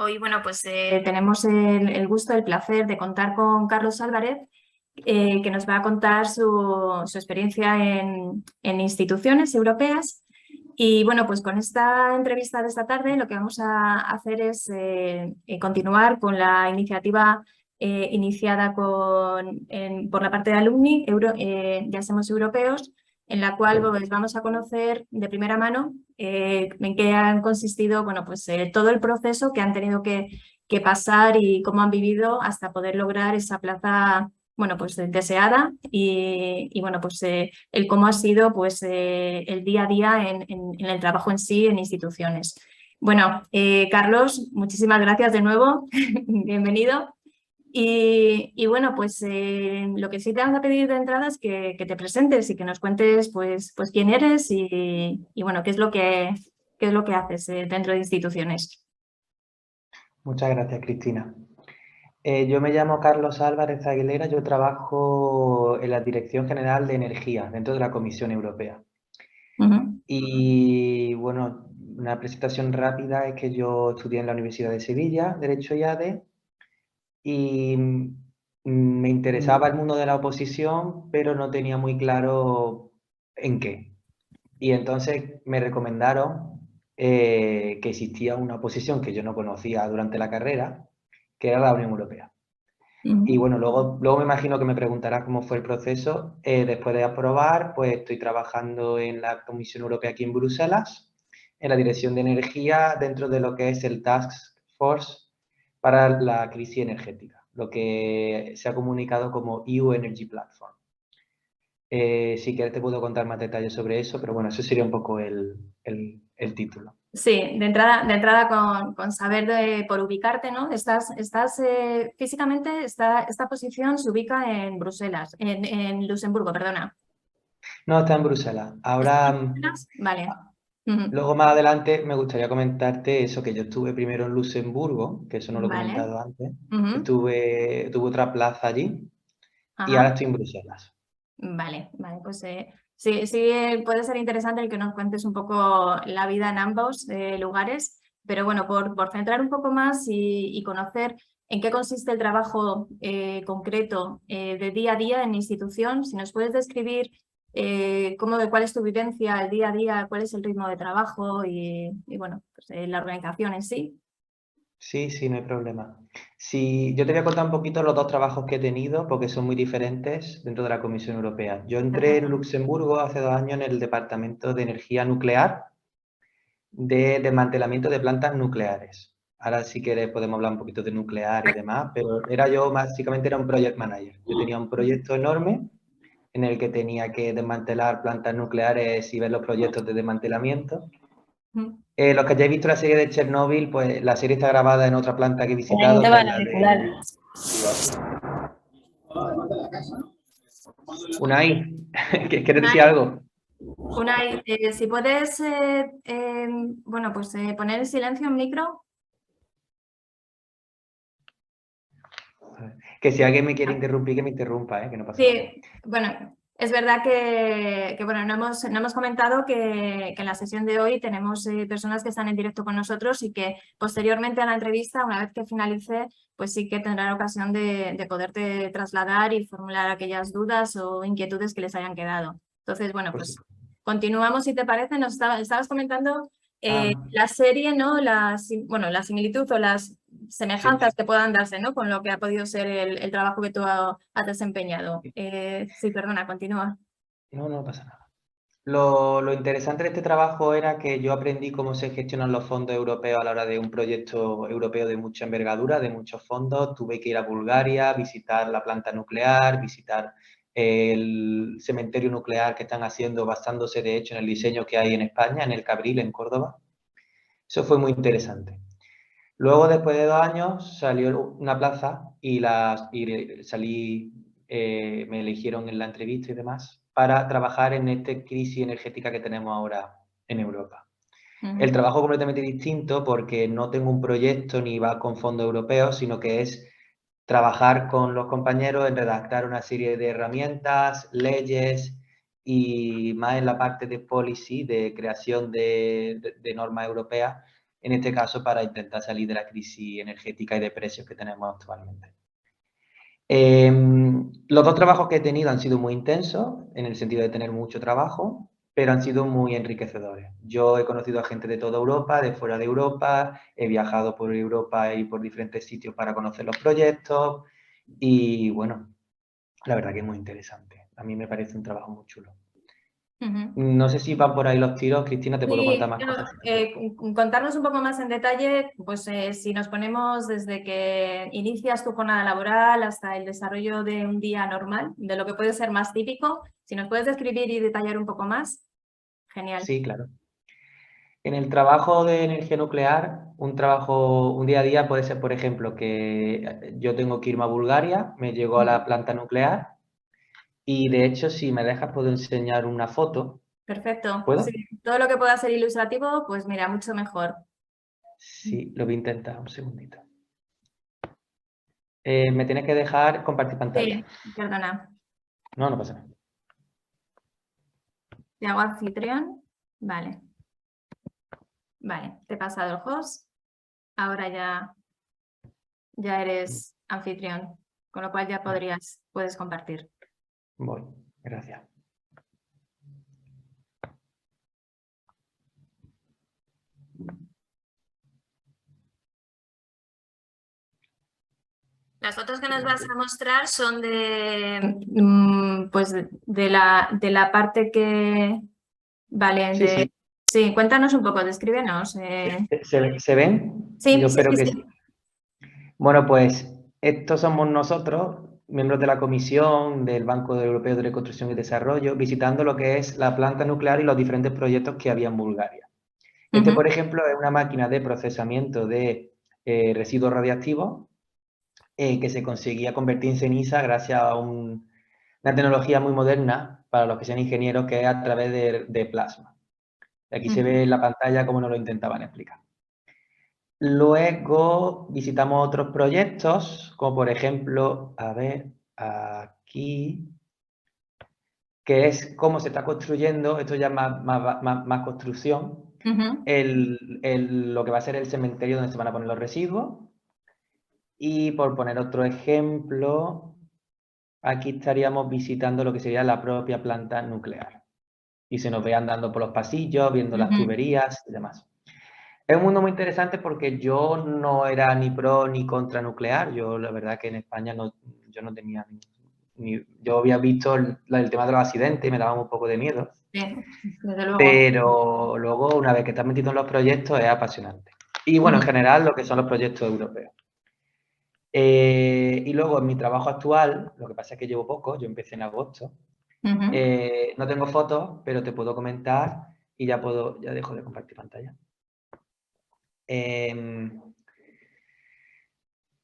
Hoy, bueno, pues tenemos el gusto, el placer de contar con Carlos Álvarez, que nos va a contar su experiencia en instituciones europeas. Y bueno, pues con esta entrevista de esta tarde lo que vamos a hacer es continuar con la iniciativa iniciada por la parte de Alumni, Ya Somos Europeos, en la cual pues, vamos a conocer de primera mano en qué han consistido, bueno, pues todo el proceso que han tenido que pasar y cómo han vivido hasta poder lograr esa plaza, bueno, pues deseada y bueno, pues el cómo ha sido pues el día a día en el trabajo en sí, en instituciones. Bueno, Carlos, muchísimas gracias de nuevo, bienvenido. Y bueno, pues lo que sí te vamos a pedir de entrada es que te presentes y que nos cuentes pues quién eres y bueno, qué es lo que haces dentro de instituciones. Muchas gracias, Cristina. Yo me llamo Carlos Álvarez Aguilera, yo trabajo en la Dirección General de Energía dentro de la Comisión Europea. Ujú. Y bueno, una presentación rápida es que yo estudié en la Universidad de Sevilla, Derecho y ADE, y me interesaba el mundo de la oposición, pero no tenía muy claro en qué. Y entonces me recomendaron que existía una oposición que yo no conocía durante la carrera, que era la Unión Europea. Y Ujú. bueno, luego me imagino que me preguntarás cómo fue el proceso. Después de aprobar, pues estoy trabajando en la Comisión Europea aquí en Bruselas, en la Dirección de Energía, dentro de lo que es el Task Force para la crisis energética, lo que se ha comunicado como EU Energy Platform. Si quieres te puedo contar más detalles sobre eso, pero bueno, eso sería un poco el título. Sí, de entrada con saber por ubicarte, ¿no? Físicamente, esta posición se ubica en Bruselas, en Luxemburgo, perdona. No, está en Bruselas. ¿Está Ahora, en Bruselas? Vale. Ujú. luego más adelante me gustaría comentarte eso, que yo estuve primero en Luxemburgo, que eso no lo he Vale. comentado antes. Ujú. Tuve otra plaza allí y ahora Ajá. estoy en Bruselas. Vale, vale, pues sí, sí puede ser interesante el que nos cuentes un poco la vida en ambos lugares, pero bueno, por centrar un poco más y conocer en qué consiste el trabajo concreto de día a día en institución, si nos puedes describir cuál es tu vivencia el día a día, cuál es el ritmo de trabajo y bueno, pues, la organización en sí. Sí, sí, no hay problema. Sí, yo te voy a contar un poquito los dos trabajos que he tenido, porque son muy diferentes dentro de la Comisión Europea. Yo entré en Perfecto. Luxemburgo hace 2 años en el Departamento de Energía Nuclear, de desmantelamiento de plantas nucleares. Ahora si quieres podemos hablar un poquito de nuclear y demás, pero básicamente era un project manager. Yo tenía un proyecto enorme en el que tenía que desmantelar plantas nucleares y ver los proyectos de desmantelamiento. Ujú. Los que hayáis visto la serie de Chernobyl, pues la serie está grabada en otra planta que he Ahí no visitado, te que van es a la auricular. de Unai. ¿Quieres decir Unai, algo? Unai, si puedes, bueno, pues poner en silencio el micro. Que si alguien me quiere interrumpir, que me interrumpa, que no pasa nada. Sí, bueno, es verdad que, bueno, no hemos comentado que en la sesión de hoy tenemos personas que están en directo con nosotros y que posteriormente a la entrevista, una vez que finalice, pues sí que tendrán ocasión de poderte trasladar y formular aquellas dudas o inquietudes que les hayan quedado. Entonces, bueno, Por pues supuesto. continuamos, si te parece. Estabas comentando Ah, la serie, ¿no? Bueno, la similitud o las sí. semejanzas que puedan darse, ¿no? Con lo que ha podido ser el trabajo que tú has desempeñado. Sí, perdona, continúa. No, no pasa nada. Lo interesante de este trabajo era que yo aprendí cómo se gestionan los fondos europeos a la hora de un proyecto europeo de mucha envergadura, de muchos fondos. Tuve que ir a Bulgaria, visitar la planta nuclear, visitar el cementerio nuclear que están haciendo, basándose de hecho en el diseño que hay en España, en el Cabril, en Córdoba. Eso fue muy interesante. Luego, después de 2 años, salió una plaza me eligieron en la entrevista y demás para trabajar en esta crisis energética que tenemos ahora en Europa. El Ujú. trabajo es completamente distinto porque no tengo un proyecto ni va con fondos europeos, sino que es trabajar con los compañeros en redactar una serie de herramientas, leyes y más en la parte de policy, de creación de normas europeas en este caso para intentar salir de la crisis energética y de precios que tenemos actualmente. Los dos trabajos que he tenido han sido muy intensos, en el sentido de tener mucho trabajo, pero han sido muy enriquecedores. Yo he conocido a gente de toda Europa, de fuera de Europa, he viajado por Europa y por diferentes sitios para conocer los proyectos y bueno, la verdad que es muy interesante. A mí me parece un trabajo muy chulo. Ujú. No sé si van por ahí los tiros, Cristina, te puedo contar Sí, más cosas. contarnos un poco más en detalle, pues si nos ponemos desde que inicias tu jornada laboral hasta el desarrollo de un día normal, de lo que puede ser más típico, si nos puedes describir y detallar un poco más, genial. Sí, claro. En el trabajo de energía nuclear, un día a día puede ser, por ejemplo, que yo tengo que irme a Bulgaria, me llego a la planta nuclear y de hecho, si me dejas, puedo enseñar una foto. Perfecto. ¿Puedo? Sí, todo lo que pueda ser ilustrativo, pues mira, mucho mejor. Sí, lo voy a intentar, un segundito. Me tienes que dejar compartir pantalla. Sí, perdona. No, no pasa nada. Te hago anfitrión. Vale. Vale, te he pasado el host. Ahora ya eres anfitrión, con lo cual ya puedes compartir. Voy, gracias. Las fotos que nos vas a mostrar son pues de la parte que... Vale, Sí, sí. sí, cuéntanos un poco, descríbenos. ¿Se ven? Sí, Yo sí, espero sí, que sí. sí. Bueno, pues estos somos nosotros, miembros de la Comisión del Banco Europeo de Reconstrucción y Desarrollo, visitando lo que es la planta nuclear y los diferentes proyectos que había en Bulgaria. Este, Ujú, por ejemplo, es una máquina de procesamiento de residuos radiactivos que se conseguía convertir en ceniza gracias a una tecnología muy moderna para los que sean ingenieros, que es a través de plasma. Aquí se ujú. ve en la pantalla cómo nos lo intentaban explicar. Luego visitamos otros proyectos, como por ejemplo, a ver, aquí, que es cómo se está construyendo, esto ya es más construcción, Ujú, lo que va a ser el cementerio donde se van a poner los residuos. Y por poner otro ejemplo, aquí estaríamos visitando lo que sería la propia planta nuclear. Y se nos ve andando por los pasillos, viendo las ujú. tuberías y demás. Es un mundo muy interesante porque yo no era ni pro ni contra nuclear. Yo, la verdad, que en España yo no tenía yo había visto el tema de los accidentes y me daba un poco de miedo. Sí, desde luego. Pero luego, una vez que estás metido en los proyectos, es apasionante. Y bueno, en Ujú, general, lo que son los proyectos europeos. Y luego, en mi trabajo actual, lo que pasa es que llevo poco, yo empecé en agosto. ujú. No tengo fotos, pero te puedo comentar y ya dejo de compartir pantalla. Em,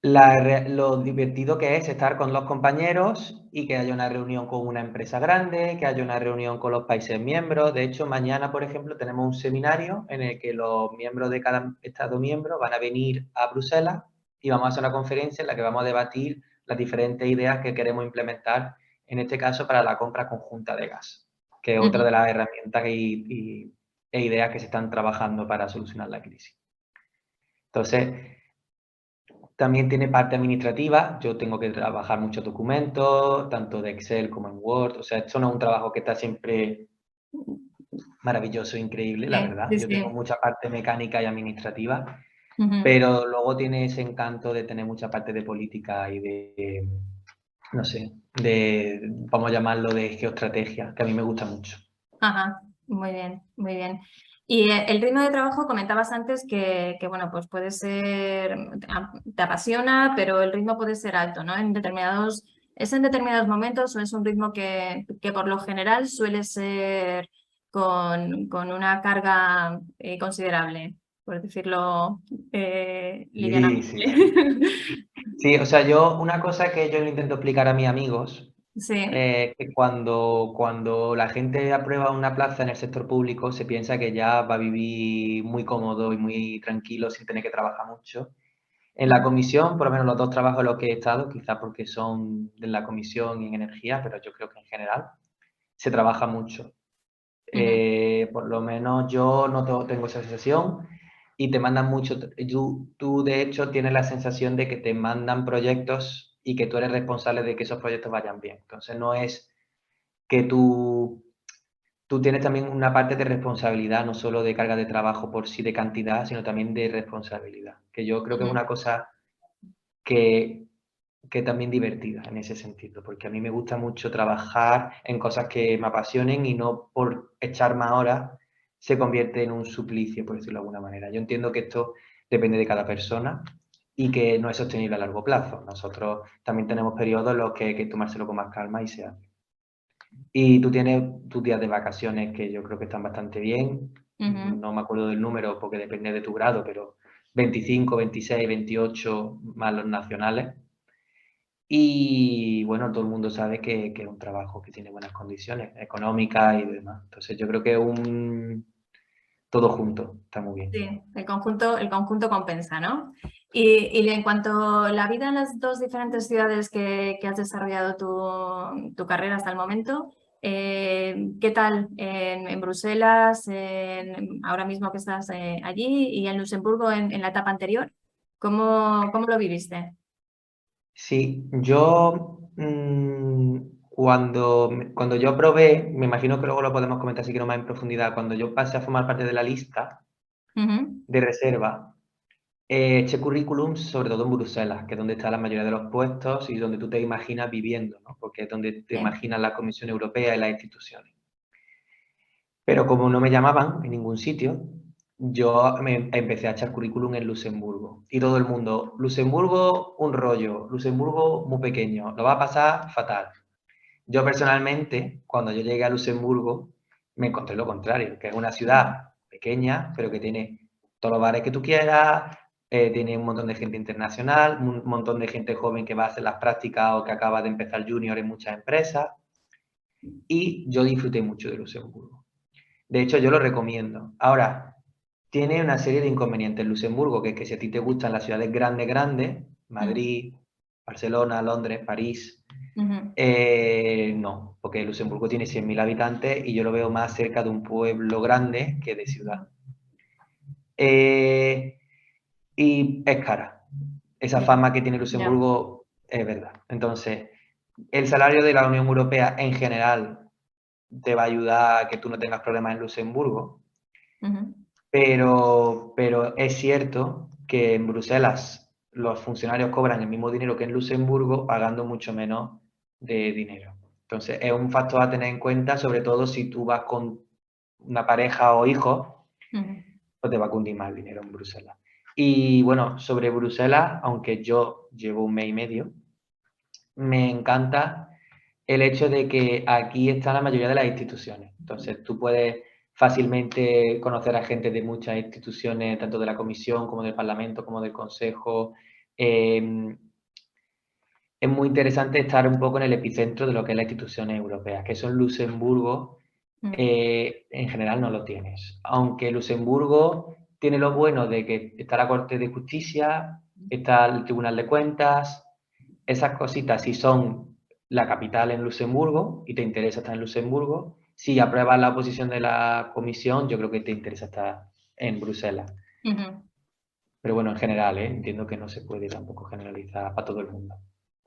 lo divertido que es estar con los compañeros y que haya una reunión con una empresa grande, que haya una reunión con los países miembros. De hecho, mañana, por ejemplo, tenemos un seminario en el que los miembros de cada Estado miembro van a venir a Bruselas y vamos a hacer una conferencia en la que vamos a debatir las diferentes ideas que queremos implementar, en este caso para la compra conjunta de gas, que es otra Ujú. de las herramientas e ideas que se están trabajando para solucionar la crisis. Entonces, también tiene parte administrativa, yo tengo que trabajar muchos documentos, tanto de Excel como en Word, o sea, esto no es un trabajo que está siempre maravilloso, increíble, la Sí, verdad. sí, Yo tengo sí. mucha parte mecánica y administrativa, Ujú. pero luego tiene ese encanto de tener mucha parte de política y de, no sé, vamos a llamarlo de geoestrategia, que a mí me gusta mucho. Ajá, muy bien, muy bien. Y el ritmo de trabajo, comentabas antes bueno, pues puede ser, te apasiona, pero el ritmo puede ser alto, ¿no? Es en determinados momentos o es un ritmo que por lo general suele ser con una carga considerable, por decirlo Sí, livianamente. sí, sí. Sí, o sea, una cosa que yo le intento explicar a mis amigos Sí. que cuando la gente aprueba una plaza en el sector público se piensa que ya va a vivir muy cómodo y muy tranquilo sin tener que trabajar mucho. En la comisión, por lo menos los dos trabajos en los que he estado, quizás porque son de la comisión y en energía, pero yo creo que en general se trabaja mucho. Ujú, Por lo menos yo no tengo esa sensación. y te mandan mucho, tú de hecho tienes la sensación de que te mandan proyectos y que tú eres responsable de que esos proyectos vayan bien. Entonces no es que tú tienes también una parte de responsabilidad, no solo de carga de trabajo por sí de cantidad, sino también de responsabilidad, que yo creo que es Ujú. una cosa que, que también divertida en ese sentido, porque a mí me gusta mucho trabajar en cosas que me apasionen y no por echar más horas se convierte en un suplicio, por decirlo de alguna manera. Yo entiendo que esto depende de cada persona y que no es sostenible a largo plazo. Nosotros también tenemos periodos en los que hay que tomárselo con más calma y se hace. Y tú tienes tus días de vacaciones que yo creo que están bastante bien. Ujú. No me acuerdo del número porque depende de tu grado, pero 25, 26, 28 más los nacionales. Y bueno, todo el mundo sabe que es un trabajo que tiene buenas condiciones económicas y demás. Entonces yo creo que todo junto está muy bien. Sí, el conjunto compensa, ¿no? Y en cuanto a la vida en las dos diferentes ciudades que has desarrollado tu carrera hasta el momento, ¿qué tal en Bruselas, ahora mismo que estás allí, y en Luxemburgo en la etapa anterior? ¿Cómo lo viviste? Sí, yo cuando yo probé, me imagino que luego lo podemos comentar si quiero más en profundidad, cuando yo pasé a formar parte de la lista Ujú. de reserva, eché currículum sobre todo en Bruselas, que es donde está la mayoría de los puestos y donde tú te imaginas viviendo, ¿no? Porque es donde te Sí. imaginas la Comisión Europea y las instituciones. Pero como no me llamaban en ningún sitio, yo me empecé a echar currículum en Luxemburgo. Y todo el mundo, Luxemburgo, un rollo, Luxemburgo muy pequeño, lo va a pasar fatal. Yo personalmente, cuando yo llegué a Luxemburgo, me encontré lo contrario, que es una ciudad pequeña, pero que tiene todos los bares que tú quieras, tiene un montón de gente internacional, un montón de gente joven que va a hacer las prácticas o que acaba de empezar junior en muchas empresas. Y yo disfruté mucho de Luxemburgo. De hecho, yo lo recomiendo. Ahora, tiene una serie de inconvenientes Luxemburgo, que es que si a ti te gustan las ciudades grandes, grandes, Mm. Madrid, Barcelona, Londres, París, Ujú. no, porque Luxemburgo tiene 100.000 habitantes y yo lo veo más cerca de un pueblo grande que de ciudad. Eh, y es cara. Esa Ya, fama que tiene ya. Luxemburgo es verdad. Entonces, el salario de la Unión Europea en general te va a ayudar a que tú no tengas problemas en Luxemburgo. Ujú. Pero es cierto que en Bruselas los funcionarios cobran el mismo dinero que en Luxemburgo, pagando mucho menos de dinero. Entonces, es un factor a tener en cuenta, sobre todo si tú vas con una pareja o hijos, Ujú. pues te va a cundir más el dinero en Bruselas. Y bueno, sobre Bruselas, aunque yo llevo un mes y medio, me encanta el hecho de que aquí está la mayoría de las instituciones. Entonces, tú puedes fácilmente conocer a gente de muchas instituciones, tanto de la Comisión como del Parlamento, como del Consejo. Eh, es muy interesante estar un poco en el epicentro de lo que es las instituciones europeas, que eso en Luxemburgo Mm. en general no lo tienes. Aunque Luxemburgo tiene lo bueno de que está la Corte de Justicia, está el Tribunal de Cuentas, esas cositas, si son la capital en Luxemburgo y te interesa estar en Luxemburgo, si apruebas la oposición de la comisión, yo creo que te interesa estar en Bruselas. Ujú. Pero bueno, en general, entiendo que no se puede tampoco generalizar para todo el mundo.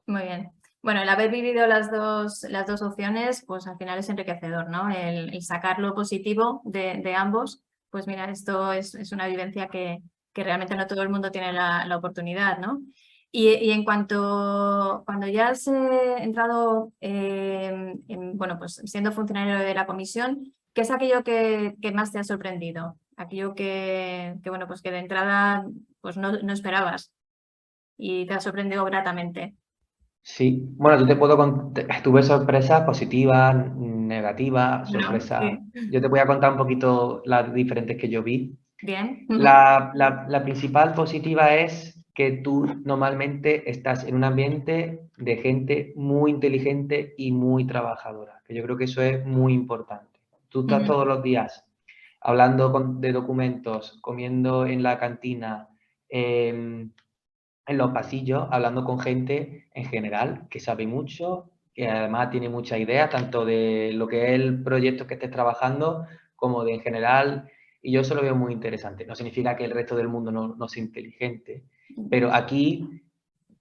Muy bien. Bueno, el haber vivido las dos opciones, pues al final es enriquecedor, ¿no? El sacar lo positivo de ambos, pues mira, esto es una vivencia que realmente no todo el mundo tiene la oportunidad, ¿no? Y en cuanto, cuando ya has entrado, bueno, pues siendo funcionario de la comisión, ¿qué es aquello que más te ha sorprendido? Aquello bueno, pues que de entrada pues no esperabas y te ha sorprendido gratamente. Sí, bueno, yo te puedo tuve sorpresas positivas, negativas, Bueno, sorpresas. sí. Yo te voy a contar un poquito las diferentes que yo vi. Bien. La principal positiva es que tú normalmente estás en un ambiente de gente muy inteligente y muy trabajadora, que yo creo que eso es muy importante. Tú estás Ujú. todos los días hablando de documentos, comiendo en la cantina, em, en los pasillos, hablando con gente en general que sabe mucho, que además tiene mucha idea, tanto de lo que es el proyecto que estés trabajando, como de en general Y yo eso lo veo muy interesante. No significa que el resto del mundo no sea inteligente, pero aquí,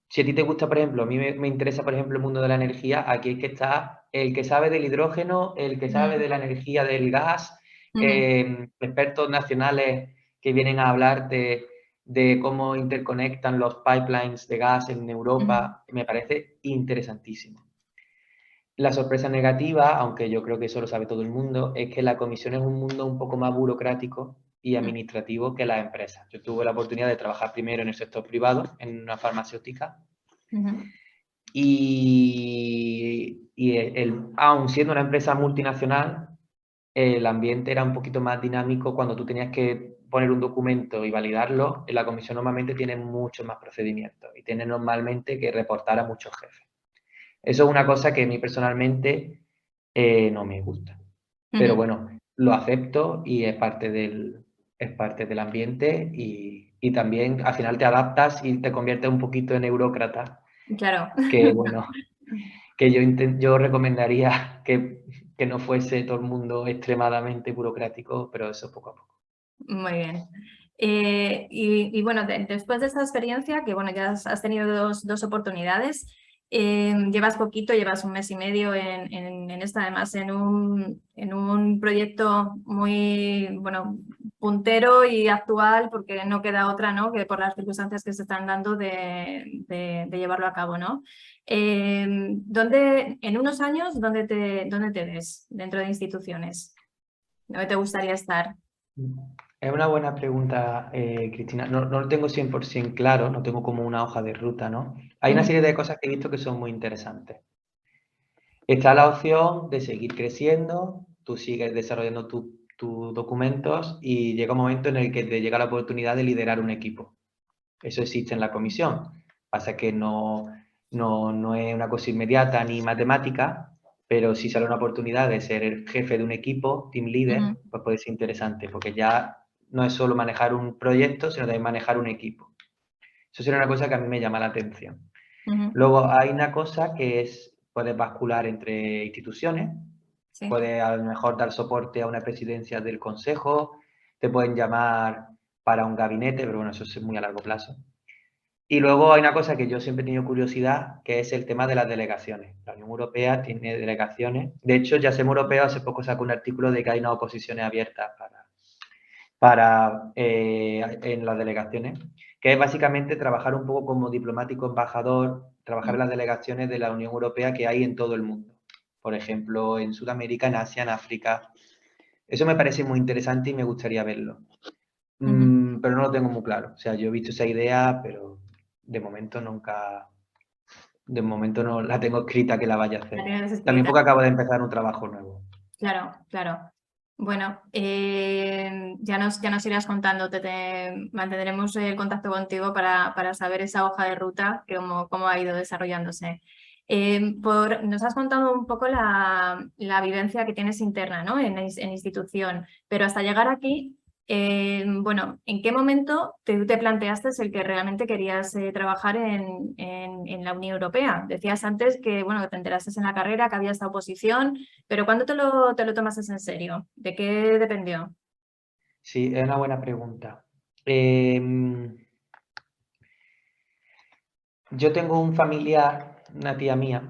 si a ti te gusta, por ejemplo, a mí me interesa, por ejemplo, el mundo de la energía, aquí es que está el que sabe del hidrógeno, el que sabe de la energía del gas, expertos nacionales que vienen a hablarte de cómo interconectan los pipelines de gas en Europa, me parece interesantísimo. La sorpresa negativa, aunque yo creo que eso lo sabe todo el mundo, es que la comisión es un mundo un poco más burocrático y administrativo que las empresas. Yo tuve la oportunidad de trabajar primero en el sector privado, en una farmacéutica, aun siendo una empresa multinacional, el ambiente era un poquito más dinámico cuando tú tenías que poner un documento y validarlo. En la comisión normalmente tiene muchos más procedimientos y tiene normalmente que reportar a muchos jefes. Eso es una cosa que a mí personalmente no me gusta. Pero bueno, lo acepto y es parte del ambiente y también al final te adaptas y te conviertes un poquito en eurócrata. Claro. Que bueno, que yo recomendaría que no fuese todo el mundo extremadamente burocrático, pero eso poco a poco. Muy bien. Y bueno, después de esta experiencia, que bueno, ya has tenido dos oportunidades, llevas poquito, llevas un mes y medio en esto, además en un proyecto muy, bueno, puntero y actual, porque no queda otra, ¿no?, que por las circunstancias que se están dando de llevarlo a cabo, ¿no? En unos años, ¿dónde te ves dentro de instituciones? ¿Dónde te gustaría estar? Es una buena pregunta, Cristina. No lo tengo 100% claro, no tengo como una hoja de ruta, ¿no? Hay una serie de cosas que he visto que son muy interesantes. Está la opción de seguir creciendo, tú sigues desarrollando tus documentos y llega un momento en el que te llega la oportunidad de liderar un equipo. Eso existe en la comisión. Pasa que no es una cosa inmediata ni matemática, pero si sale una oportunidad de ser el jefe de un equipo, team leader, pues puede ser interesante, porque ya no es solo manejar un proyecto, sino también manejar un equipo. Eso sería una cosa que a mí me llama la atención. Luego hay una cosa que es, puedes bascular entre instituciones, Sí. puedes a lo mejor dar soporte a una presidencia del consejo, te pueden llamar para un gabinete, pero bueno, eso es muy a largo plazo. Y luego hay una cosa que yo siempre he tenido curiosidad, que es el tema de las delegaciones. La Unión Europea tiene delegaciones. De hecho, Yasem Europeo hace poco sacó un artículo de que hay unas oposiciones abiertas en las delegaciones, que es básicamente trabajar un poco como diplomático embajador, trabajar en las delegaciones de la Unión Europea que hay en todo el mundo. Por ejemplo, en Sudamérica, en Asia, en África. Eso me parece muy interesante y me gustaría verlo. Pero no lo tengo muy claro. O sea, yo he visto esa idea, pero de momento no la tengo escrita que la vaya a hacer. La tienes escrita. También porque acabo de empezar un trabajo nuevo. Claro, claro. Bueno, ya nos irás contando, mantendremos el contacto contigo para saber esa hoja de ruta, cómo ha ido desarrollándose. Nos has contado un poco la vivencia que tienes interna, ¿no?, en institución, pero hasta llegar aquí, bueno, ¿en qué momento te planteaste el que realmente querías trabajar en la Unión Europea? Decías antes que, bueno, que te enteraste en la carrera, que había esta oposición, pero ¿cuándo te lo tomaste en serio? ¿De qué dependió? Sí, es una buena pregunta. Yo tengo un familiar, una tía mía,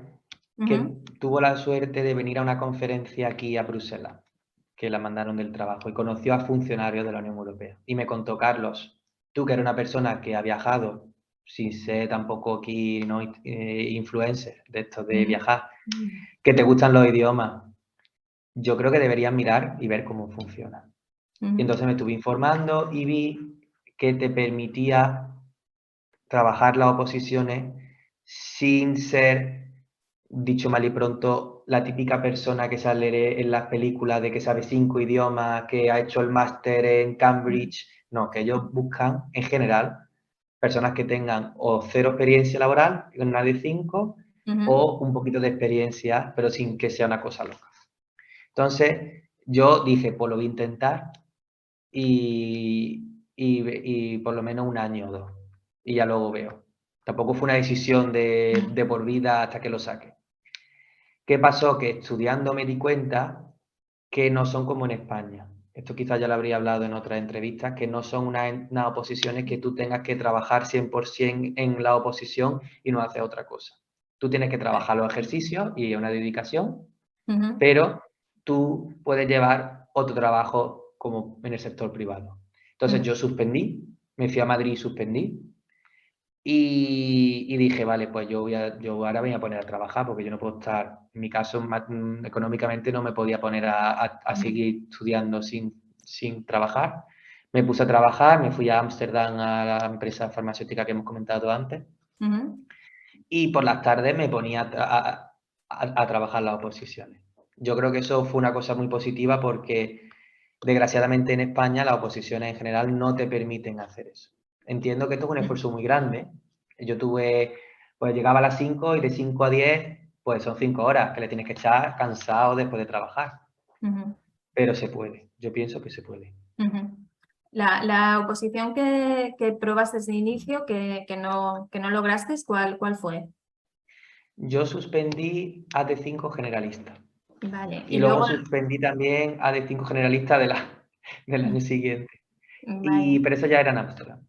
que tuvo la suerte de venir a una conferencia aquí a Bruselas, que la mandaron del trabajo, y conoció a funcionarios de la Unión Europea. Y me contó: Carlos, tú que eres una persona que ha viajado, sin ser tampoco aquí, ¿no?, influencer de esto de viajar, que te gustan los idiomas, yo creo que deberías mirar y ver cómo funciona. Y entonces me estuve informando y vi que te permitía trabajar las oposiciones sin ser, dicho mal y pronto, la típica persona que sale en las películas de que sabe 5 idiomas, que ha hecho el máster en Cambridge. No, que ellos buscan, en general, personas que tengan o 0 experiencia laboral, con una de 5, o un poquito de experiencia, pero sin que sea una cosa loca. Entonces, yo dije, pues lo voy a intentar y por lo menos un año o 2, y ya luego veo. Tampoco fue una decisión de por vida hasta que lo saque. ¿Qué pasó? Que estudiando me di cuenta que no son como en España. esto quizás ya lo habría hablado en otras entrevistas, que no son unas oposiciones que tú tengas que trabajar 100% en la oposición y no hacer otra cosa. Tú tienes que trabajar los ejercicios y una dedicación, pero tú puedes llevar otro trabajo como en el sector privado. Entonces yo suspendí, me fui a Madrid y suspendí. Y dije, vale, pues yo ahora voy a poner a trabajar porque yo no puedo estar, en mi caso, económicamente no me podía poner a seguir estudiando sin trabajar. Me puse a trabajar, me fui a Ámsterdam a la empresa farmacéutica que hemos comentado antes y por las tardes me ponía a trabajar las oposiciones. Yo creo que eso fue una cosa muy positiva porque desgraciadamente en España las oposiciones en general no te permiten hacer eso. Entiendo que esto es un esfuerzo muy grande. Yo pues llegaba a las 5 y de 5 a 10, pues son 5 horas que le tienes que echar cansado después de trabajar. Pero se puede, yo pienso que se puede. La oposición que probaste desde el inicio, que no lograste, ¿cuál fue? Yo suspendí AD5 generalista. Vale. Y luego suspendí también AD5 generalista del año siguiente. Vale. Pero eso ya era en Ámsterdam.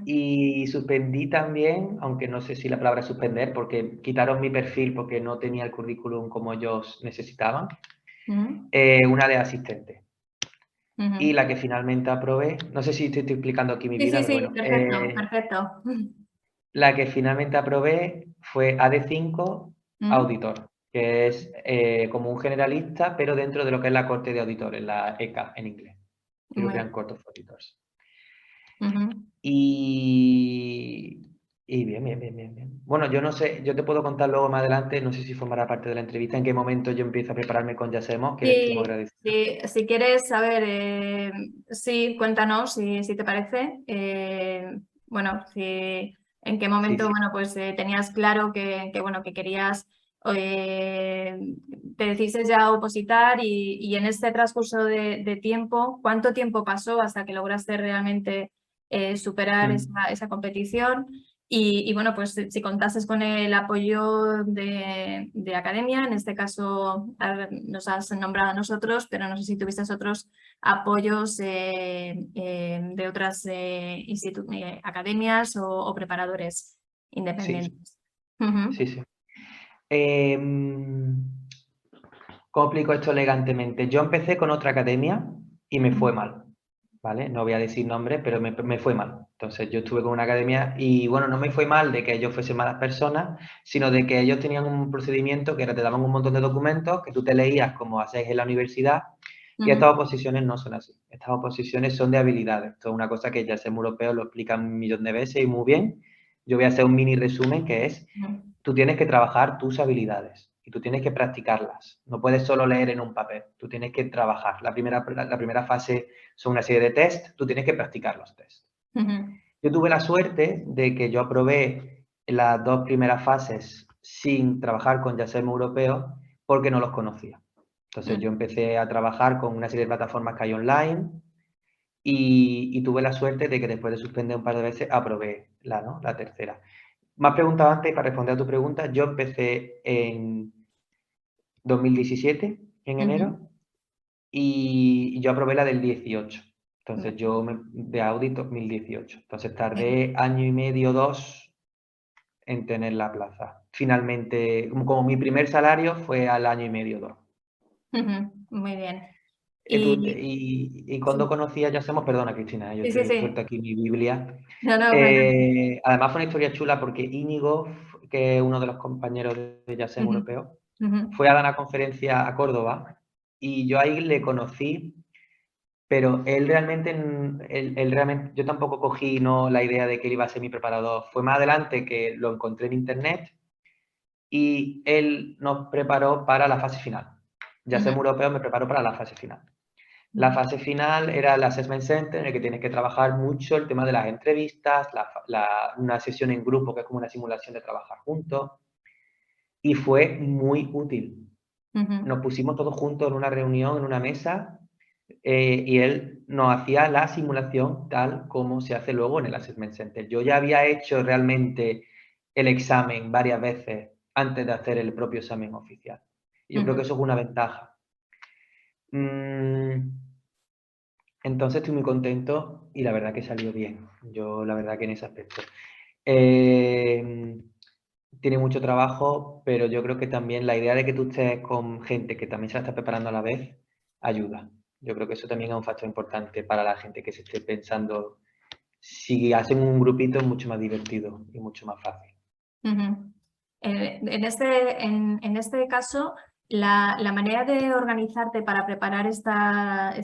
Y suspendí también, aunque no sé si la palabra suspender, porque quitaron mi perfil porque no tenía el currículum como ellos necesitaban, una de asistente. Y la que finalmente aprobé, no sé si te estoy explicando aquí mi vida, pero bueno. Perfecto. La que finalmente aprobé fue AD5 auditor, que es como un generalista, pero dentro de lo que es la corte de auditores, la ECA en inglés, European Court of Auditors. Y bien. Bueno, yo no sé, yo te puedo contar luego más adelante, no sé si formará parte de la entrevista, en qué momento yo empiezo a prepararme con Yasemos, que le estoy muy agradecido. Sí, si quieres saber, sí, cuéntanos si te parece. Bueno, en qué momento, Sí. bueno, pues tenías claro que querías, te decidiste ya a opositar y en este transcurso de tiempo, ¿cuánto tiempo pasó hasta que lograste realmente superar esa competición? Y bueno, pues si contases con el apoyo de academia, en este caso nos has nombrado a nosotros, pero no sé si tuviste otros apoyos de otras academias o preparadores independientes. Sí. ¿Cómo explico esto elegantemente? Yo empecé con otra academia y me fue mal, ¿vale? No voy a decir nombres, pero me fue mal. Entonces yo estuve con una academia y bueno, no me fue mal de que ellos fuesen malas personas, sino de que ellos tenían un procedimiento que era, te daban un montón de documentos que tú te leías como hacéis en la universidad y estas oposiciones no son así. Estas oposiciones son de habilidades. Esto es una cosa que ya sé europeo lo explican un millón de veces y muy bien. Yo voy a hacer un mini resumen que es, tú tienes que trabajar tus habilidades y tú tienes que practicarlas. No puedes solo leer en un papel, tú tienes que trabajar. La primera fase son una serie de test, tú tienes que practicar los test. Yo tuve la suerte de que yo aprobé las 2 primeras fases sin trabajar con Yasem Europeo porque no los conocía. Entonces yo empecé a trabajar con una serie de plataformas que hay online y tuve la suerte de que después de suspender un par de veces aprobé la tercera. Me has preguntado antes, para responder a tu pregunta, yo empecé en 2017, en enero, y yo aprobé la del 18. Entonces de audit 2018. Entonces tardé año y medio, 2 en tener la plaza. Finalmente, como mi primer salario fue al año y medio, 2. Muy bien. Y cuando conocí a Yasemos, perdona Cristina, yo te suelto aquí mi Biblia. No, Además fue una historia chula porque Íñigo, que es uno de los compañeros de Yasem Europeo, fue a dar una conferencia a Córdoba y yo ahí le conocí, pero él realmente, yo tampoco cogí la idea de que él iba a ser mi preparador. Fue más adelante que lo encontré en internet y él nos preparó para la fase final. Yasem Europeo me preparó para la fase final. La fase final era el Assessment Center, en el que tienes que trabajar mucho el tema de las entrevistas, una sesión en grupo, que es como una simulación de trabajar juntos, y fue muy útil. Nos pusimos todos juntos en una reunión, en una mesa, y él nos hacía la simulación tal como se hace luego en el Assessment Center. Yo ya había hecho realmente el examen varias veces antes de hacer el propio examen oficial. Y yo creo que eso es una ventaja. Entonces estoy muy contento y la verdad que salió bien. Yo la verdad que en ese aspecto. Eh, Tiene mucho trabajo, pero yo creo que también la idea de que tú estés con gente que también se la está preparando a la vez ayuda. Yo creo que eso también es un factor importante para la gente que se esté pensando. Si hacen un grupito es mucho más divertido y mucho más fácil. Ujú. En este caso, la manera de organizarte para preparar estas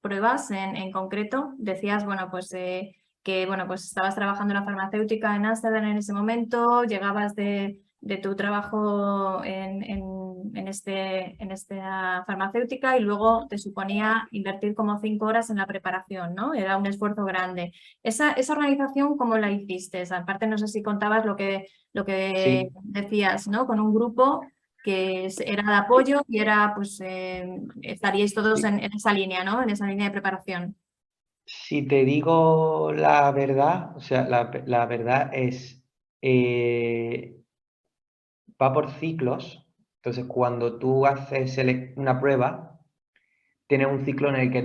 pruebas en concreto, decías, bueno, pues que bueno, pues estabas trabajando en la farmacéutica en Ámsterdam en ese momento, llegabas de tu trabajo en esta farmacéutica y luego te suponía invertir como 5 horas en la preparación, ¿no? Era un esfuerzo grande. Esa organización, ¿cómo la hiciste? Aparte, no sé si contabas lo que Sí, decías, ¿no? Con un grupo que era de apoyo y era, pues, estaríais todos sí. en esa línea, ¿no? En esa línea de preparación. Si te digo la verdad, o sea, la verdad es, eh, va por ciclos. Entonces, cuando tú haces una prueba, tienes un ciclo en el que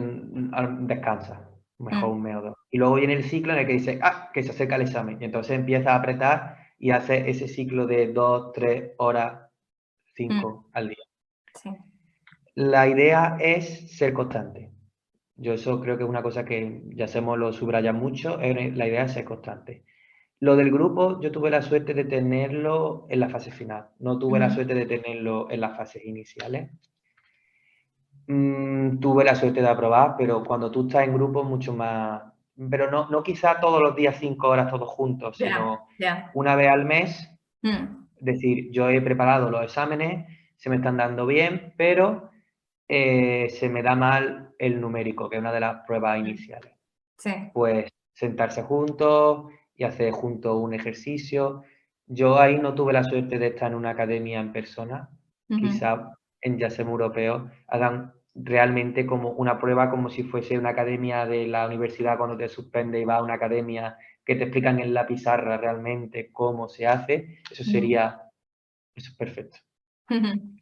descansas, mejor Mm, un mes o dos. Y luego viene el ciclo en el que dices, que se acerca el examen. Y entonces empiezas a apretar y haces ese ciclo de 2, 3 horas, mm, 5 al día. sí. La idea es ser constante. Yo eso creo que es una cosa que ya Semo lo subraya mucho, la idea es ser constante. Lo del grupo, yo tuve la suerte de tenerlo en la fase final, no tuve la Ujú, suerte de tenerlo en las fases iniciales. Tuve la suerte de aprobar, pero cuando tú estás en grupo mucho más, pero no quizá todos los días 5 horas todos juntos, ya, sino ya. una vez al mes, Mm, es decir, yo he preparado los exámenes, se me están dando bien, pero se me da mal el numérico, que es una de las pruebas mm, iniciales. sí. Pues sentarse juntos y hacer juntos un ejercicio. Yo ahí no tuve la suerte de estar en una academia en persona. Ujú, Quizá en Yasem Europeo hagan realmente como una prueba, como si fuese una academia de la universidad cuando te suspende y vas a una academia que te explican en la pizarra realmente cómo se hace. ujú, Eso es perfecto. ujú,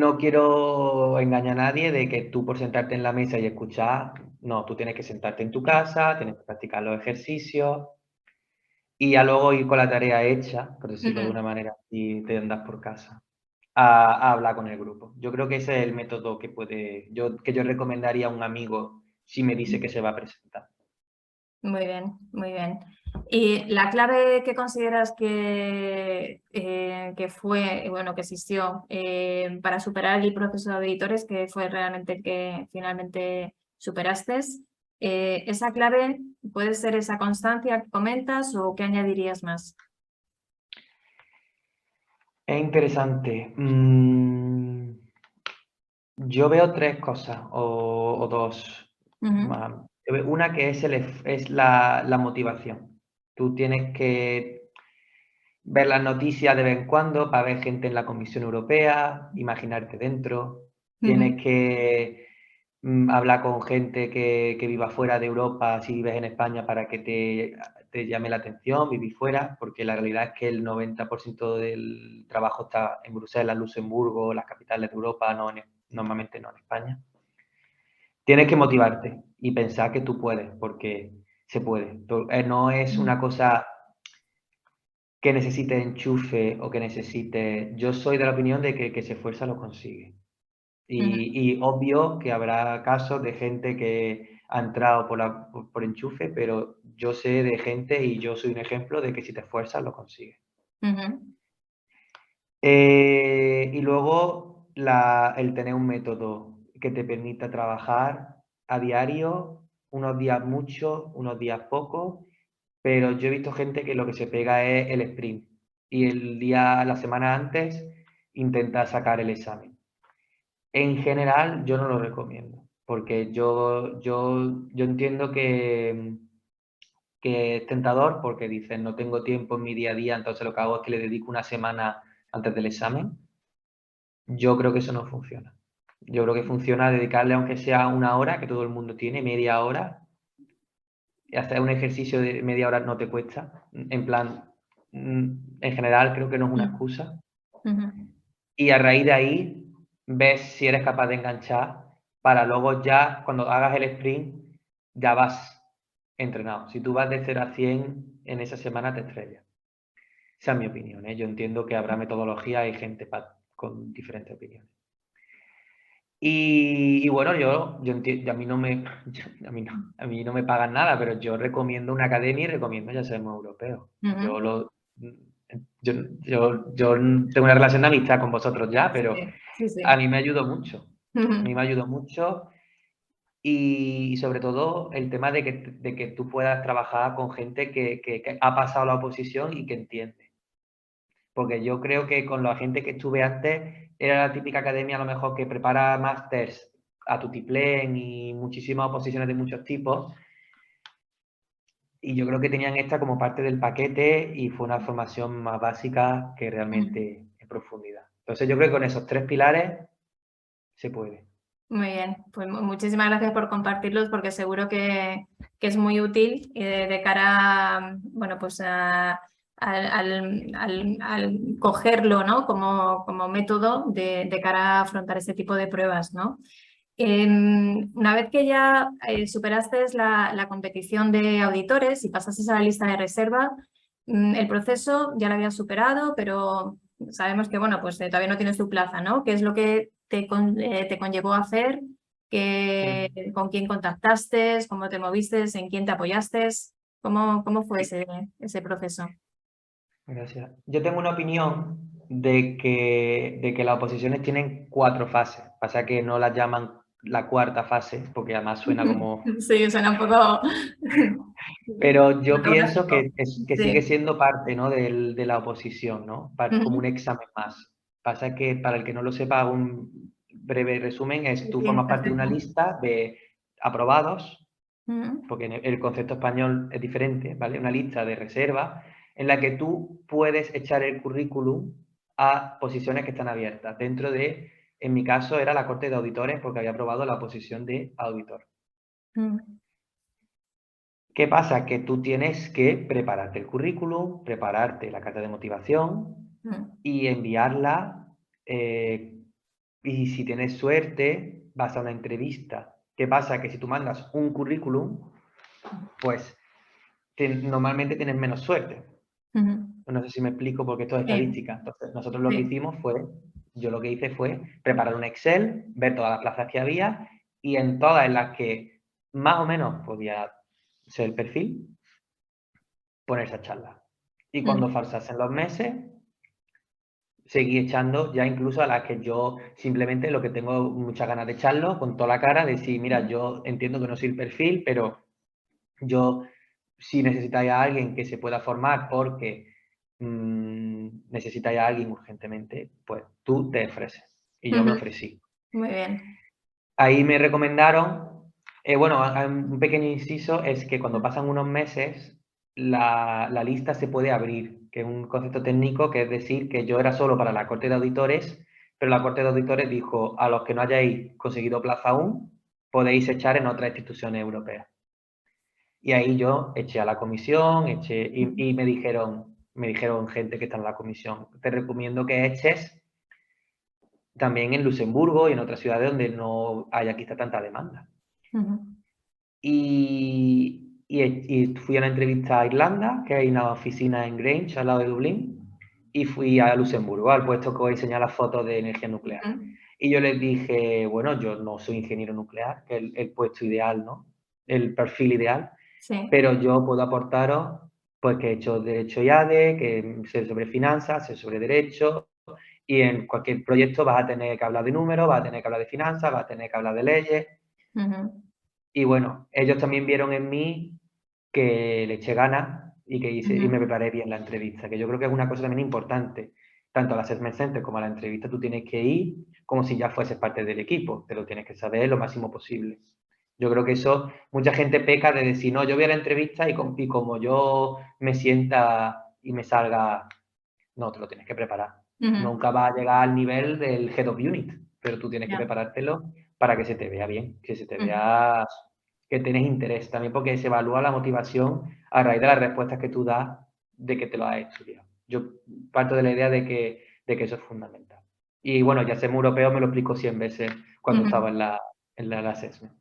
No quiero engañar a nadie de que tú por sentarte en la mesa y escuchar, no, tú tienes que sentarte en tu casa, tienes que practicar los ejercicios y ya luego ir con la tarea hecha, por decirlo de ujú. una manera, y te andas por casa a hablar con el grupo. Yo creo que ese es el método que yo recomendaría a un amigo si me dice que se va a presentar. Muy bien, muy bien. ¿Y la clave que consideras que fue, bueno, que existió para superar el proceso de auditores, que fue realmente el que finalmente superaste? ¿Esa clave puede ser esa constancia que comentas o qué añadirías más? Es interesante. Yo veo tres cosas o dos Ujú, más. Una que es la motivación. Tú tienes que ver las noticias de vez en cuando para ver gente en la Comisión Europea, imaginarte dentro. ujú, Tienes que hablar con gente que viva fuera de Europa, si vives en España, para que te llame la atención, vivir fuera, porque la realidad es que el 90% del trabajo está en Bruselas, Luxemburgo, las capitales de Europa, normalmente no en España. Tienes que motivarte y pensar que tú puedes, porque se puede. No es ujú, una cosa que necesite enchufe o que necesite. Yo soy de la opinión de que el que se esfuerza lo consigue. ujú, Y obvio que habrá casos de gente que ha entrado por enchufe, pero yo sé de gente y yo soy un ejemplo de que si te esfuerzas lo consigues. ujú, Y luego el tener un método que te permita trabajar a diario, unos días mucho, unos días poco, pero yo he visto gente que lo que se pega es el sprint y la semana antes intenta sacar el examen. En general, yo no lo recomiendo, porque yo entiendo que es tentador, porque dices, no tengo tiempo en mi día a día, entonces lo que hago es que le dedico una semana antes del examen. Yo creo que eso no funciona. Yo creo que funciona dedicarle, aunque sea una hora, que todo el mundo tiene, media hora, y hacer un ejercicio de media hora no te cuesta. En plan, en general creo que no es una ujú, excusa. ujú, Y a raíz de ahí, ves si eres capaz de enganchar. para luego ya, cuando hagas el sprint, ya vas entrenado. Si tú vas de 0 a 100, en esa semana te estrellas. Esa es mi opinión, ¿eh? Yo entiendo que habrá metodología y gente con diferentes opiniones. Y bueno, yo entiendo, a mí no me, a mí no me pagan nada, pero yo recomiendo una academia y recomiendo Ya Sabemos Europeo. Yo tengo una relación de amistad con vosotros ya, pero Sí, sí. a mí me ayudó mucho. A mí me ayudó mucho y sobre todo el tema de que tú puedas trabajar con gente que ha pasado la oposición y que entiende. Porque yo creo que con la gente que estuve antes era la típica academia a lo mejor que prepara másters a tutiplén y muchísimas oposiciones de muchos tipos. Y yo creo que tenían esta como parte del paquete y fue una formación más básica que realmente en profundidad. Entonces yo creo que con esos 3 pilares se puede. Muy bien, pues muchísimas gracias por compartirlos porque seguro que es muy útil de cara, bueno, pues al cogerlo, ¿no? Como método de cara a afrontar este tipo de pruebas, ¿no? Una vez que ya superaste la competición de auditores y pasaste a la lista de reserva, el proceso ya lo habías superado, pero sabemos que, bueno, pues todavía no tienes tu plaza, ¿no? ¿Qué es lo que te conllevó a hacer? ¿Con quién contactaste? ¿Cómo te moviste? ¿En quién te apoyaste? ¿Cómo fue ese proceso? Gracias. Yo tengo una opinión de que las oposiciones tienen 4 fases. Pasa que no las llaman la cuarta fase, porque además suena como... Sí, suena un poco Pero yo pienso fotográfico. que sigue Sí. siendo parte, ¿no? de la oposición, ¿no? Como un examen más. Pasa que, para el que no lo sepa, un breve resumen es tú Sí, formas parte de una perfecto. lista de aprobados, Ujú, porque el concepto español es diferente, ¿vale? Una lista de reserva en la que tú puedes echar el currículum a posiciones que están abiertas. Dentro de, en mi caso, era la Corte de Auditores porque había aprobado la posición de auditor. ujú, ¿Qué pasa? Que tú tienes que prepararte el currículum, prepararte la carta de motivación ujú, y enviarla. Y si tienes suerte, vas a una entrevista. ¿Qué pasa? Que si tú mandas un currículum, pues normalmente tienes menos suerte. ujú. No sé si me explico porque esto es Sí, estadística. Entonces, nosotros lo que sí. hicimos fue, yo lo que hice fue preparar un Excel, ver todas las plazas que había y en todas en las que más o menos podía ser el perfil, poner esa charla. Y cuando Ujú, faltasen los meses, seguí echando ya incluso a las que yo simplemente lo que tengo muchas ganas de echarlo con toda la cara, de decir, mira, yo entiendo que no soy el perfil, pero yo, si necesitáis a alguien que se pueda formar porque necesitáis a alguien urgentemente, pues tú te ofreces. Y yo me ujú. ofrecí. Muy bien. Ahí me recomendaron, bueno, un pequeño inciso es que cuando pasan unos meses, la lista se puede abrir, que es un concepto técnico, que es decir, que yo era solo para la Corte de Auditores, pero la Corte de Auditores dijo, a los que no hayáis conseguido plaza aún, podéis echar en otras instituciones europeas. Y ahí yo eché a la comisión, y me dijeron gente que está en la comisión, te recomiendo que eches también en Luxemburgo y en otras ciudades donde no haya quizá tanta demanda. Ujú, Y fui a una entrevista a Irlanda, que hay una oficina en Grange, al lado de Dublín, y fui a Luxemburgo, al puesto que os he enseñado las fotos de energía nuclear. ujú. Y yo les dije, bueno, yo no soy ingeniero nuclear, que es el puesto ideal, ¿no? El perfil ideal, Sí. pero yo puedo aportaros, pues que he hecho Derecho y ADE, que sé sobre finanzas, sé sobre Derecho, y en cualquier proyecto vas a tener que hablar de números, vas a tener que hablar de finanzas, vas a tener que hablar de leyes. Ujú, Y bueno, ellos también vieron en mí que le eché ganas y me ujú, preparé bien la entrevista, que yo creo que es una cosa también importante. Tanto al assessment center como a la entrevista tú tienes que ir como si ya fueses parte del equipo, te lo tienes que saber lo máximo posible. Yo creo que eso, mucha gente peca de decir, no, yo voy a la entrevista y como yo me sienta y me salga, no, te lo tienes que preparar. ujú. Nunca va a llegar al nivel del Head of Unit, pero tú tienes que Ya. preparártelo para que se te vea bien, que se te Ujú, vea que tienes interés también, porque se evalúa la motivación a raíz de las respuestas que tú das de que te lo has estudiado. Yo parto de la idea de que eso es fundamental. Y bueno, Ya Sabemos Europeo me lo explico 100 veces cuando ujú. estaba en el assessment.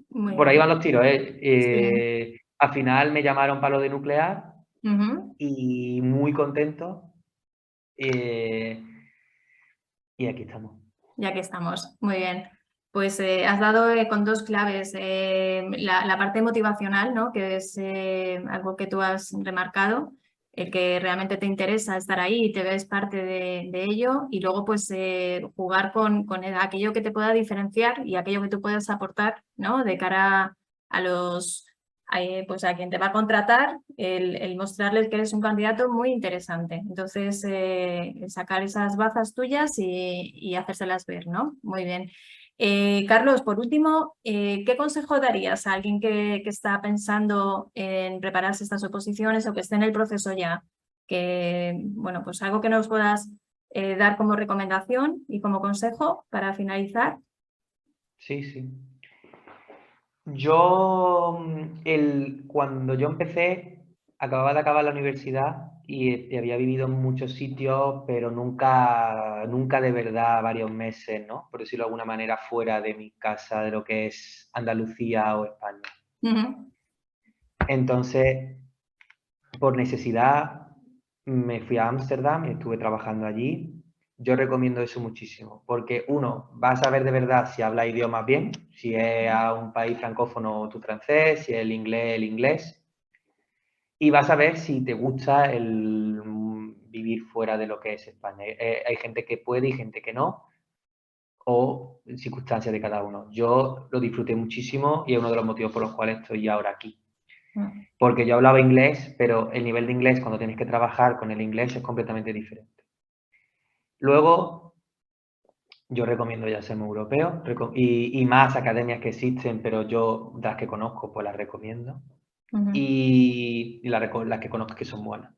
Muy Por ahí bien. van los tiros, Sí. Al final me llamaron para lo de nuclear Ujú. y muy contento. Y aquí estamos. Ya que estamos, muy bien. Pues has dado con dos claves, la parte motivacional, ¿no? Que es algo que tú has remarcado, el que realmente te interesa estar ahí y te ves parte de ello, y luego pues jugar con aquello que te pueda diferenciar y aquello que tú puedas aportar, ¿no? De cara a los pues a quien te va a contratar, el mostrarles que eres un candidato muy interesante. Entonces, sacar esas bazas tuyas y hacérselas ver, ¿no? Muy bien. Carlos, por último, ¿qué consejo darías a alguien que está pensando en prepararse estas oposiciones o que esté en el proceso ya? Que, bueno, pues algo que nos puedas dar como recomendación y como consejo para finalizar. Sí, sí. Yo, cuando yo empecé, acababa de acabar la universidad y había vivido en muchos sitios, pero nunca de verdad varios meses, ¿no? Por decirlo de alguna manera, fuera de mi casa, de lo que es Andalucía o España. Ujú. Entonces, por necesidad, me fui a Ámsterdam y estuve trabajando allí. Yo recomiendo eso muchísimo, porque uno, vas a ver de verdad si habla idiomas bien, si es a un país francófono tu francés, si es el inglés, y vas a ver si te gusta el vivir fuera de lo que es España. Hay gente que puede y gente que no, o circunstancias de cada uno. Yo lo disfruté muchísimo y es uno de los motivos por los cuales estoy ahora aquí. Mm. Porque yo hablaba inglés, pero el nivel de inglés cuando tienes que trabajar con el inglés es completamente diferente. Luego, yo recomiendo ya ser europeo y más academias que existen, pero yo las que conozco, pues las recomiendo. Ujú. Y las que conozco que son buenas.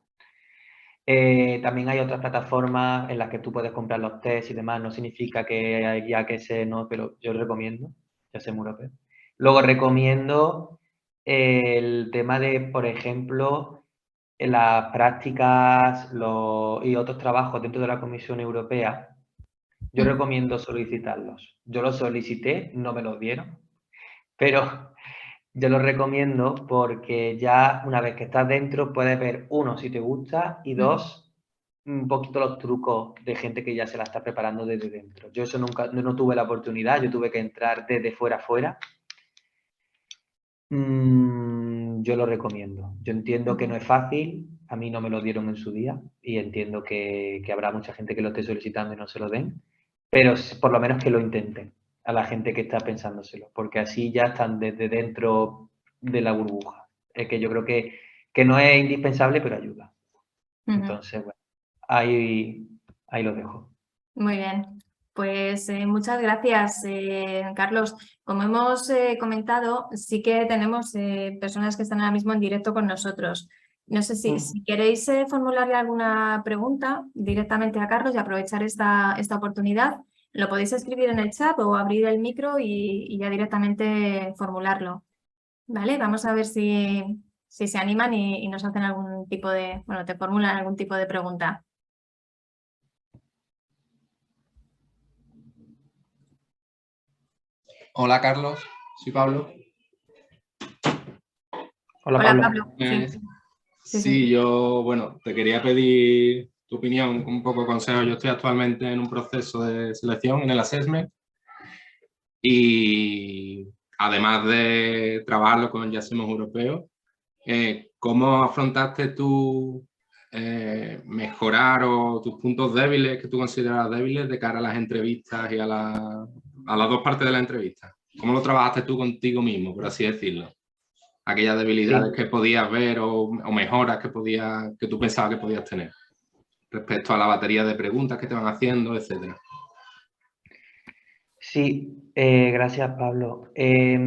También hay otras plataformas en las que tú puedes comprar los tests y demás. No significa que haya que ser, no, pero yo recomiendo ya ser europeo. Luego recomiendo el tema de, por ejemplo, las prácticas y otros trabajos dentro de la Comisión Europea. Yo Ujú. recomiendo solicitarlos. Yo los solicité, no me los dieron, pero yo los recomiendo porque ya una vez que estás dentro puedes ver, uno, si te gusta y Ujú. dos, un poquito los trucos de gente que ya se la está preparando desde dentro. Yo eso nunca, no tuve la oportunidad, yo tuve que entrar desde fuera a fuera. Yo lo recomiendo. Yo entiendo que no es fácil, a mí no me lo dieron en su día y entiendo que habrá mucha gente que lo esté solicitando y no se lo den, pero por lo menos que lo intenten a la gente que está pensándoselo, porque así ya están desde dentro de la burbuja. Es que yo creo que no es indispensable, pero ayuda. Ujú. Entonces, bueno, ahí lo dejo. Muy bien, pues muchas gracias, Carlos. Como hemos comentado, sí que tenemos personas que están ahora mismo en directo con nosotros. No sé si queréis formularle alguna pregunta directamente a Carlos y aprovechar esta oportunidad, lo podéis escribir en el chat o abrir el micro y ya directamente formularlo. ¿Vale? Vamos a ver si se animan y nos hacen algún tipo de, bueno, te formulan algún tipo de pregunta. Hola Carlos, soy Pablo. Hola, Hola, Pablo. Pablo. Sí, sí, sí. Sí, yo, bueno, te quería pedir tu opinión, un poco de consejo. Yo estoy actualmente en un proceso de selección en el assessment y además de trabajarlo con Ya Somos Europeos, ¿cómo afrontaste tú mejorar o tus puntos débiles que tú consideras débiles de cara a las entrevistas y a las dos partes de la entrevista? ¿Cómo lo trabajaste tú contigo mismo, por así decirlo? Aquellas debilidades Sí, que podías ver o mejoras que tú pensabas que podías tener respecto a la batería de preguntas que te van haciendo, etcétera. sí, gracias, Pablo. Es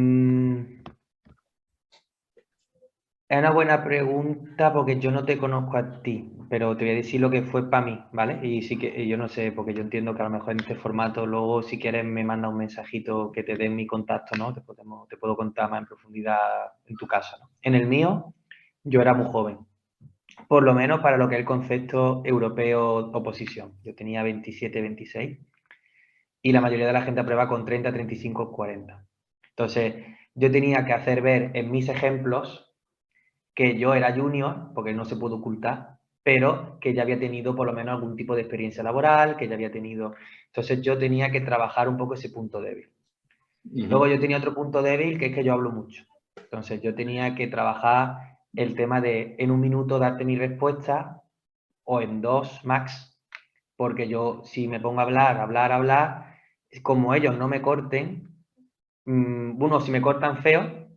una buena pregunta porque yo no te conozco a ti, pero te voy a decir lo que fue para mí, ¿vale? Y sí que yo no sé, porque yo entiendo que a lo mejor en este formato luego si quieres me manda un mensajito que te den mi contacto, ¿no? Te puedo contar más en profundidad en tu caso, ¿no? En el mío, yo era muy joven, por lo menos para lo que es el concepto europeo oposición. Yo tenía 27, 26 y la mayoría de la gente aprueba con 30, 35, 40. Entonces, yo tenía que hacer ver en mis ejemplos que yo era junior, porque no se puede ocultar, pero que ya había tenido por lo menos algún tipo de experiencia laboral, que ya había tenido... Entonces, yo tenía que trabajar un poco ese punto débil. Luego yo tenía otro punto débil, que es que yo hablo mucho. Entonces, yo tenía que trabajar el tema de en un minuto darte mi respuesta o en 2 max, porque yo si me pongo a hablar, como ellos no me corten, uno, si me cortan feo,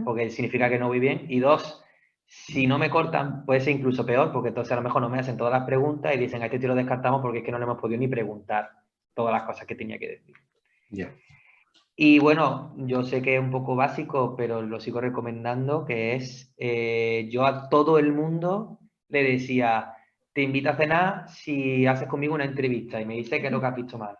porque significa que no voy bien, y 2, si no me cortan, puede ser incluso peor, porque entonces a lo mejor no me hacen todas las preguntas y dicen, a este tío lo descartamos porque es que no le hemos podido ni preguntar todas las cosas que tenía que decir. Yeah. Y bueno, yo sé que es un poco básico, pero lo sigo recomendando, que es, yo a todo el mundo le decía, te invito a cenar si haces conmigo una entrevista y me dice que es lo que has visto mal.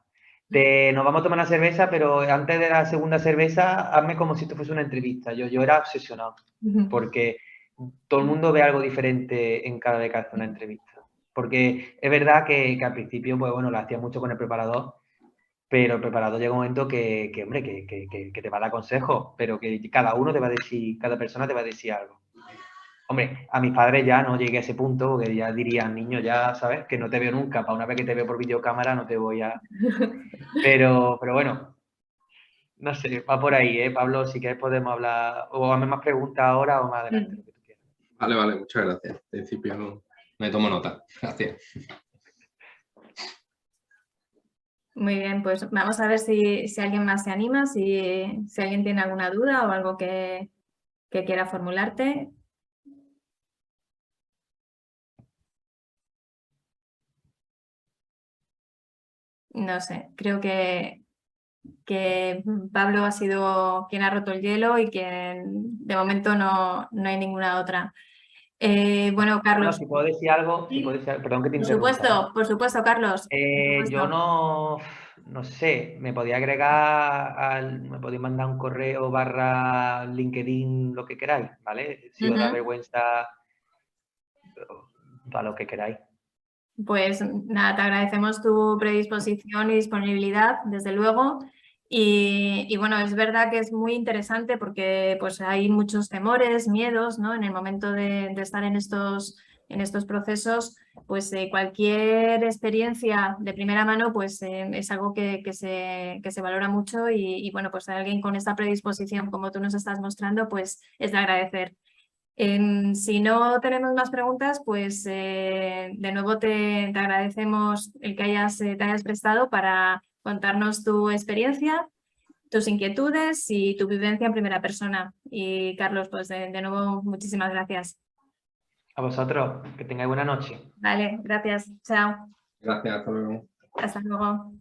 Nos vamos a tomar una cerveza, pero antes de la segunda cerveza, hazme como si esto fuese una entrevista. Yo era obsesionado, porque todo el mundo ve algo diferente en cada vez que hace una entrevista. Porque es verdad que al principio, pues bueno, lo hacía mucho con el preparador, pero el preparador llega un momento que hombre, que te va a dar consejos, pero que cada uno te va a decir, cada persona te va a decir algo. Hombre, a mis padres ya no llegué a ese punto, porque ya dirían, niño, ya sabes, que no te veo nunca, para una vez que te veo por videocámara no te voy a... Pero bueno, no sé, va por ahí, ¿eh? Pablo, si quieres podemos hablar, o hazme más preguntas ahora o más adelante, lo que tú quieras. Vale, muchas gracias. En principio no, me tomo nota. Gracias. Muy bien, pues vamos a ver si alguien más se anima, si alguien tiene alguna duda o algo que quiera formularte. No sé, creo que Pablo ha sido quien ha roto el hielo y que de momento no hay ninguna otra. Bueno, Carlos. Bueno, si puedo decir algo, perdón que te interrumpa. Por supuesto, Carlos. Yo no sé, me podía agregar, me podéis mandar un correo / LinkedIn, lo que queráis, ¿vale? Si os da vergüenza, para lo que queráis. Pues nada, te agradecemos tu predisposición y disponibilidad, desde luego. Y bueno, es verdad que es muy interesante porque pues hay muchos temores, miedos, ¿no? En el momento de estar en estos procesos, pues cualquier experiencia de primera mano pues es algo que se valora mucho y bueno, pues alguien con esta predisposición como tú nos estás mostrando, pues es de agradecer. Si no tenemos más preguntas, pues de nuevo te agradecemos el que te hayas prestado para contarnos tu experiencia, tus inquietudes y tu vivencia en primera persona. Y Carlos, pues de nuevo muchísimas gracias. A vosotros, que tengáis buena noche. Vale, gracias. Chao. Gracias, hasta luego. Hasta luego.